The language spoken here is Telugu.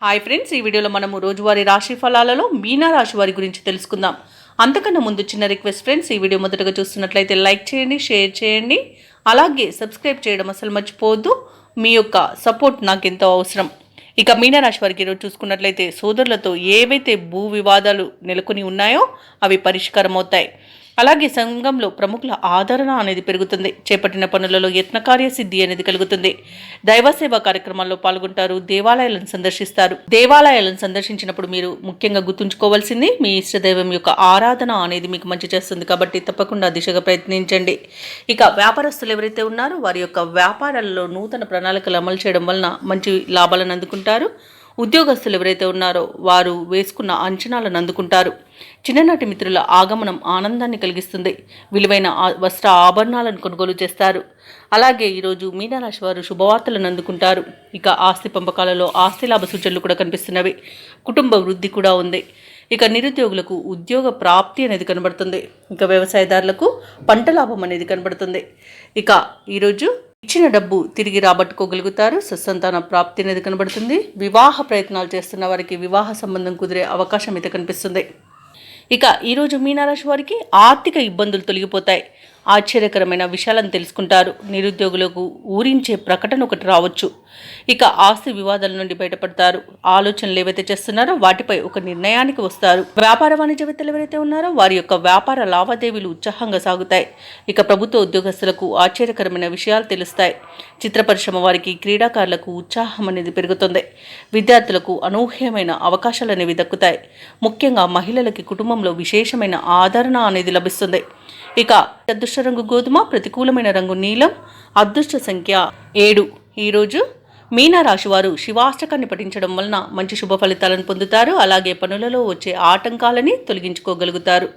హాయ్ ఫ్రెండ్స్, ఈ వీడియోలో మనము రోజువారీ రాశి ఫలాలలో మీనా రాశి వారి గురించి తెలుసుకుందాం. అంతకన్నా ముందు చిన్న రిక్వెస్ట్ ఫ్రెండ్స్, ఈ వీడియో మొదటగా చూస్తున్నట్లయితే లైక్ చేయండి, షేర్ చేయండి, అలాగే సబ్స్క్రైబ్ చేయడం అసలు మర్చిపోవద్దు. మీ యొక్క సపోర్ట్ నాకు ఎంతో అవసరం. ఇక మీనరాశి వారికి ఈరోజు చూసుకున్నట్లయితే సోదరులతో ఏవైతే భూ వివాదాలు నెలకొని ఉన్నాయో అవి పరిష్కారం అవుతాయి. అలాగే సంఘంలో ప్రముఖుల ఆదరణ అనేది పెరుగుతుంది. చేపట్టిన పనులలో యత్నకార్య సిద్ధి అనేది కలుగుతుంది. దైవ సేవా కార్యక్రమాల్లో పాల్గొంటారు. దేవాలయాలను సందర్శిస్తారు. దేవాలయాలను సందర్శించినప్పుడు మీరు ముఖ్యంగా గుర్తుంచుకోవాల్సింది మీ ఇష్టదైవం యొక్క ఆరాధన అనేది మీకు మంచి చేస్తుంది. కాబట్టి తప్పకుండా దిశగా ప్రయత్నించండి. ఇక వ్యాపారస్తులు ఎవరైతే ఉన్నారో వారి యొక్క వ్యాపారాలలో నూతన ప్రణాళికలు అమలు చేయడం వలన మంచి లాభాలను అందుకుంటారు. ఉద్యోగస్తులు ఎవరైతే ఉన్నారో వారు వేసుకున్న అంచనాలను అందుకుంటారు. చిన్ననాటి మిత్రుల ఆగమనం ఆనందాన్ని కలిగిస్తుంది. విలువైన వస్త్ర ఆభరణాలను కొనుగోలు చేస్తారు. అలాగే ఈరోజు మీనరాశి వారు శుభవార్తలను అందుకుంటారు. ఇక ఆస్తి పంపకాలలో ఆస్తి లాభ సూచనలు కూడా కనిపిస్తున్నవి. కుటుంబ వృద్ధి కూడా ఉంది. ఇక నిరుద్యోగులకు ఉద్యోగ ప్రాప్తి అనేది కనబడుతుంది. ఇక వ్యవసాయదారులకు పంట లాభం అనేది కనబడుతుంది. ఇక ఈరోజు ఇచ్చిన డబ్బు తిరిగి రాబట్టుకోగలుగుతారు. సత్సంతాన ప్రాప్తి అనేది కనబడుతుంది. వివాహ ప్రయత్నాలు చేస్తున్న వారికి వివాహ సంబంధం కుదిరే అవకాశం అయితే కనిపిస్తుంది. ఇక ఈరోజు మీనరాశి వారికి ఆర్థిక ఇబ్బందులు తొలగిపోతాయి. ఆశ్చర్యకరమైన విషయాలను తెలుసుకుంటారు. నిరుద్యోగులకు ఊరించే ప్రకటన ఒకటి రావచ్చు. ఇక ఆస్తి వివాదాల నుండి బయటపడతారు. ఆలోచనలు ఏవైతే చేస్తున్నారో వాటిపై ఒక నిర్ణయానికి వస్తారు. వ్యాపార వాణిజ్యవేత్తలు ఎవరైతే ఉన్నారో వారి యొక్క వ్యాపార లావాదేవీలు ఉత్సాహంగా సాగుతాయి. ఇక ప్రభుత్వ ఉద్యోగస్తులకు ఆశ్చర్యకరమైన విషయాలు తెలుస్తాయి. చిత్ర పరిశ్రమ వారికి, క్రీడాకారులకు ఉత్సాహం అనేది పెరుగుతుంది. విద్యార్థులకు అనూహ్యమైన అవకాశాలు అనేవి దక్కుతాయి. ముఖ్యంగా మహిళలకి కుటుంబంలో విశేషమైన ఆదరణ అనేది లభిస్తుంది. ఇక అదృష్ట రంగు గోధుమ, ప్రతికూలమైన రంగు నీలం, అదృష్ట సంఖ్య 7. ఈరోజు మీనరాశి వారు శివాష్టకాన్ని పఠించడం వలన మంచి శుభ ఫలితాలను పొందుతారు. అలాగే పనులలో వచ్చే ఆటంకాలని తొలగించుకోగలుగుతారు.